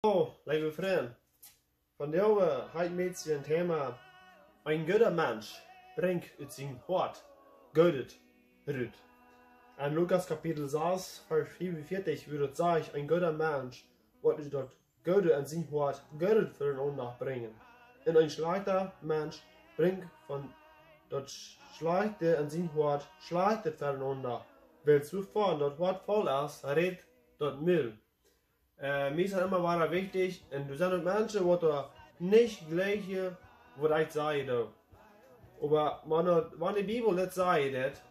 Hallo, liebe Freunde. Von der heute mit ein Thema. Ein guter Mensch bringt uit sein Hort Gottes Rüt. In Lukas Kapitel 6, Vers 45 wird es sagen, ein guter Mensch wird dort Gute in sein Hort Gottes füreinander bringen. Und ein schlechter Mensch bringt von dort Schlechte in sein Hort Schlechte füreinander. Weil zuvor dort Hort voll ist, redet dort Müll. Mir ist immer weiter wichtig, und du sind Menschen, die nicht gleiche, was ich sage. Aber wenn die Bibel nicht sagt,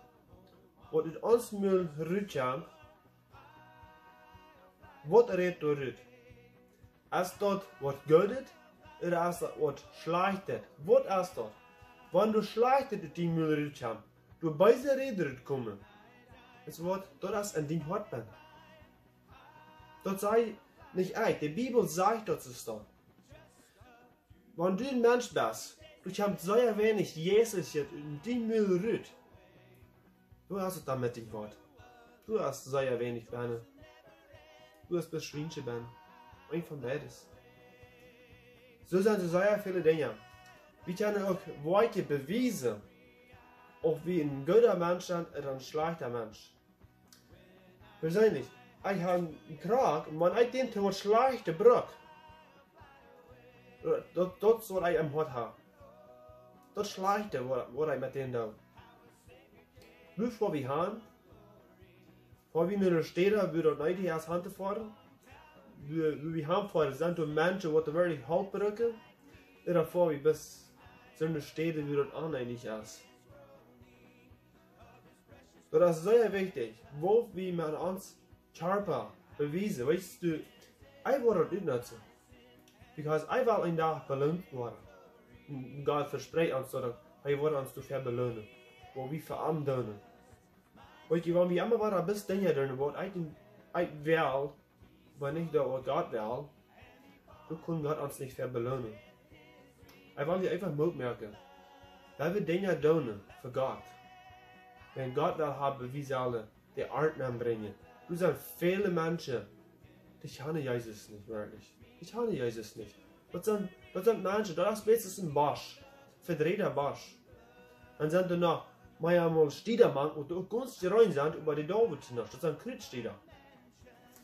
was in uns Müll rüttet, was redet du rüt? Ist das was Gutes oder ist das was Schlechtes? Was ist das? Wenn du Schlechtes in die Müll rüttet, du beide Reden kommen, ist was, das in dein Hort bin. Das sei nicht echt. Die Bibel sagt, das ist das. Wenn du ein Mensch bist, du hast sehr wenig Jesus in die Müll rüt. Du hast es damit nicht Wort. Du hast sehr wenig Beine. Du hast beschwinche Beine. Ein von beides. So sind es sehr viele Dinge. Wir können auch weiter beweisen, ob wie ein guter Mensch ist oder ein schlechter Mensch. Persönlich, ich habe einen Krag, und wenn ich den zu schlechte Brück, das soll ich am Hort haben. Das schlechte, was ich mit denen tue. Bevor wir haben, vor wir in der Städte, wir dort nicht erst Hand fahren, wir haben vor, sind die Menschen, die wirklich Halt brücken, oder vor wir bis zu den Städten, wir dort auch nicht erst. Das ist sehr wichtig, wo wir mit uns Charpa beweisen, weißt du, ich wollte das nicht nutzen. Because ich will ein Tag belohnt werden. Gott verspricht uns, dass er uns dafür belohnen, wo wir für ihn tun. Weißt du, wenn wir immer wieder bis Dinge tun, wo ich will, wenn nicht da, was Gott will, dann kann Gott uns nicht für belohnen. Ich will dir einfach Mut merken, wenn wir Dinge tun für Gott, wenn Gott will haben, wie sie alle die Art bringen. Du sind viele Menschen, die kennen Jesus nicht wirklich. Die kennen Jesus nicht. Das sind Menschen, das ist meistens ein Bosch, verdrehter Bosch. Dann sind da noch manchmal Stiedermann und du kannst rein sind über die Dauer zu noch. Das sind Kreuzstieder.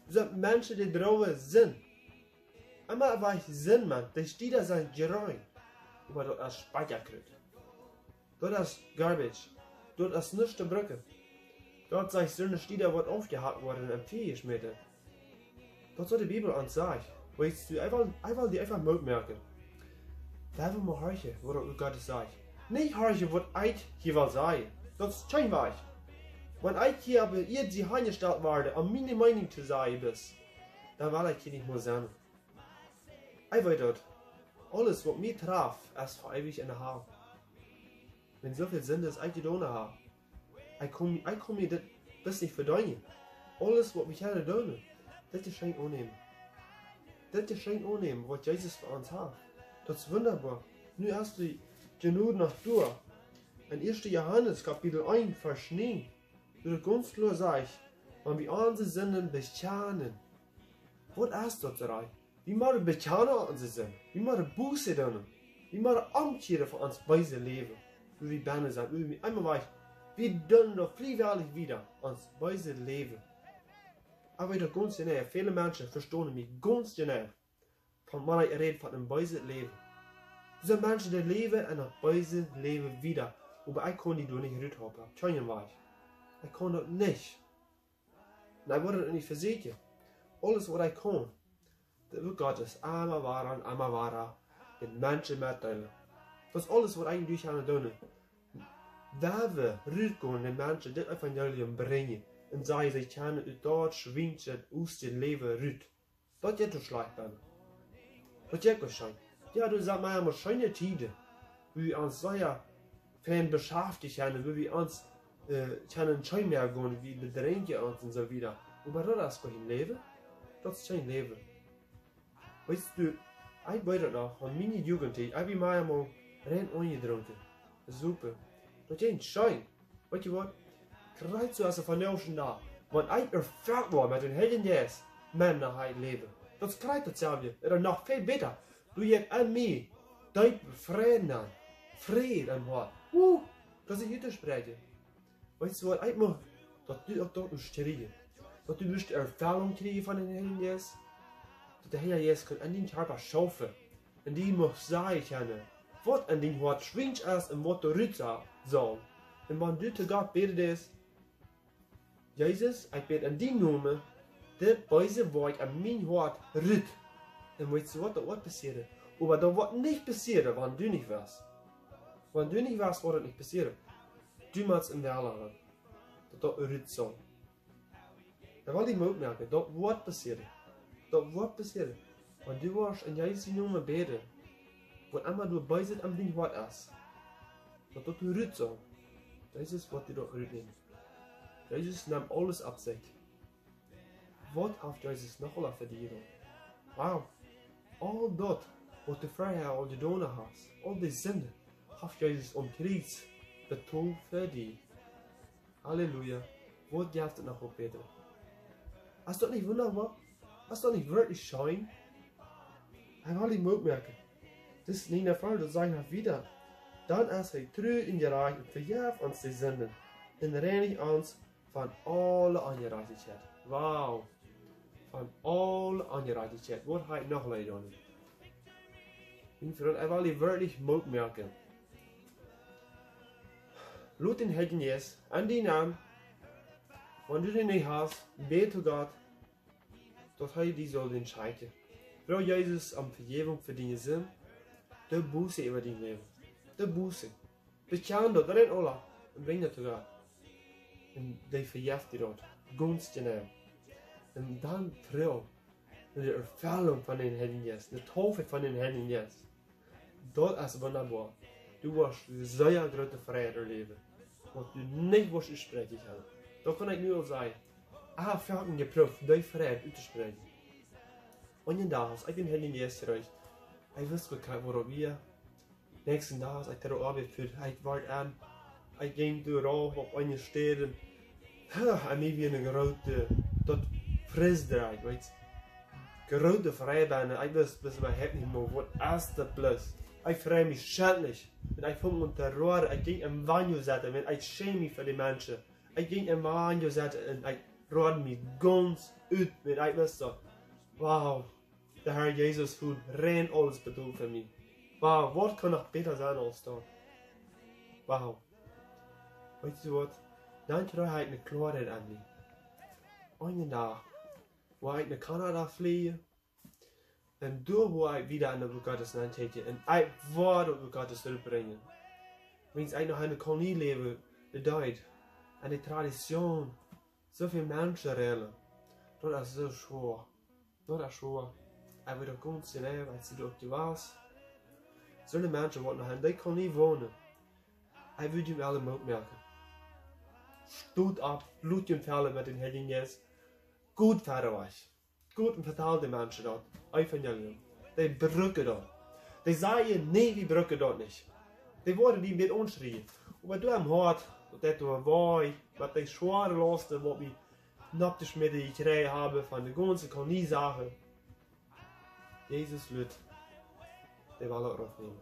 Das sind Menschen, die drauf sind. Immer weil ich Sinn, man, die Stieder sind gerein. Aber das ist Speicherkreuz. Das ist Garbage. Das ist nicht die Brücke. Dort sagt so eine Stieder, wird aufgehakt worden und Tee geschmiert. Das soll die Bibel uns sagen. Weißt du, ich will dir einfach Mut merken. Da will man horchen, was Gott sagt. Nicht horchen, was ich hier will sagen. Das ist kein Weg. Wenn ich hier aber die hingestellt werde, um meine Meinung zu sagen bist, dann will ich hier nicht mehr sein. Ich weiß dort, alles, was mich traf, ist für ewig in der Haar. Wenn so viel Sinn ist, ich die Donner habe. Ich komme mir das nicht verdienen. Alles, was mich hier tun, das ist schenkt annehmen. Das ist schenkt annehmen, was Jesus für uns hat. Das ist wunderbar. Nun hast du genug nach durch. In 1. Johannes Kapitel 1, Vers 9, wird ganz klar sagt, wenn wir unsere Sünden bekennen. Was ist das dabei? Wie machen wir bekennen unsere Sünden? Wie machen wir Buße tun? Wie machen wir Umkehren für uns weise Leben? Wie wir Bände sind, wie wir einmal weich. Wir tun doch freiwillig wieder uns weise Leben. Aber doch ganz genau, viele Menschen verstehen mich ganz genau, von wann ich rede von einem weise Leben. Diese Menschen, die leben in einem weise Leben wieder. Aber ich kann die doch nicht rütteln. Keinen Weg. Ich kann das nicht. Und ich würde das nicht versichern. Alles, was ich kann, das wird Gottes einmal wahr, den Menschen mitteilen. Das ist alles, was ich durch kann tun. Da wir rütteln, den Menschen das Evangelium bringen, und sagen, sie können dort schwingen aus dem Leben rüt. Das ist doch schlecht, dann. Das ist doch schön. Ja, du sagst mir immer schöne Tide, wie wir uns sehr viel beschäftigt haben, wie wir uns können schön mehr gehen, wie bedrängen uns und so wieder. Aber das ist kein Leben. Das ist kein Leben. Weißt du, ich weiß noch, von meiner Jugend, ich habe mir einmal rein angetrunken. Super. Das ist schön. Weißt du was? Kreuz zu essen von der da. Wenn ich erfüllt war mit den Helden des Männer leben, Dat krijgt hetzelfde. Er nog veel beter. Du hebt aan mij. Diep vrede aan. Vrede en wat. Dat is hier te spreken. Weißt du wat? Ik mag dat du ook dat strijden. Dat du dus de ervaring krijgen van de Heilige Geest. Dat de Heilige Geest kan aan die Körper schaffen. En die mag sagen können. Wat an den Wort schwingt ist und was der Ritter soll. Und wenn du zu Gott betest, Jesus, ich bete an die Namen, der Beise Wort an mein Wort ritt. Und weißt du was, da wird passieren. Aber da wird nicht passieren, wenn du nicht wärst. Wenn du nicht wärst, wird das nicht passieren. Du musst in der Lehre, dass das ritt soll. Da will ich mal merken, das wird passieren. Das wird passieren. Wenn du wirst in Jesus Namen beten, wat immer du bezit am ding wat is. Dat dat du rut zo. Das ist wat du doch rut neemt. Jesus nahm alles op zich. Wat heeft Jesus nog al verdient? Wow. Al dat wat de vrijheid al gedaan hast, al die zonde, heeft Jesus om Kreuz betaald verdient. Halleluja. Wat geeft het nog op beter? Is dat niet wunderbar? Is dat niet wirklich schön? Ich will ihm merken. Das ist nicht der Fall, das sage ich wieder. Dann ist er treu in die Reich und verjährt uns die Sünden. Und reinigt uns von aller Ungerechtigkeit. Wow! Von aller Ungerechtigkeit. Was hat noch leider nicht? Mein Freund, ich will ihm wirklich merken. Laut den Heiligen Geist an die Namen, wenn du den nicht hast, bete Gott, dass er die soll entscheiden. Frau Jesus om vergeving voor die zin, de boete over die leven. De boete. Bekend dat, erin Allah. En breng dat te God. En die vergeeft die dat. Gunst je naam. En dan vrouw. De ervaring van de Heilige Geest. De taufe van de Heilige Geest. Dat is wunderbar. Du wirst sehr große Freiheit erleben. Was du nicht wirst aussprechen können. Da kann ich nur al sagen. Ich habe Fragen geprüft, die Freiheit auszusprechen. Und in der Haus, ich bin Heilige Geest zurück. Ich wusste gar worum wir. Nächsten Tag, ich hatte Arbeit für, ich war an. Ich ging durch auf eine Stelle. Und mir wie eine große, das Fressdreieck, weißt du. Große Freibahn, ich wusste bis man nicht mehr, was ist das bloß. Ich freue mich schändlich. Und ich fange unter Rohr, ich ging im Vanjo setzen, und ich schäme mich für die Menschen. Ich ging im Vanjo setzen und ich rohr mich ganz ut, und ich wusste, wow, der Herr Jesus hat rein alles bedoeld für mich. Wow, was kann noch besser sein als das? Wow. Weißt du was? Dann trage ich eine Klarheit an mich. Einen Tag, wo ich nach Kanada fliege, und da wo ich wieder an der Gottes Land täte, und ich werde auf Gottes zurückbringen. Wenn ich noch eine Kolonie lebe, bedeutet, eine Tradition, so viele Menschen reden, das ist so schwer. Dat is schwer. Ik wil er gewoon zijn, als je op die was. Zo'n mensen wat nog aan die kan niet wonen. Ik wil je alle merken. Stoot op, bloed je verhalen met den Heiligen Geest. Goed verder was. Goed en vertaal die mensen dat. Evangelium. Die brücken dat. Die zeggen nee, die brücken dat niet. Die worden die met ons schreien. Maar du am hart, dat du een waai, met die schwere lasten, wat we naptisch mit die gekregen habe von der ganzen Kolonie Sache. Jesus wird die Wahl aufnehmen.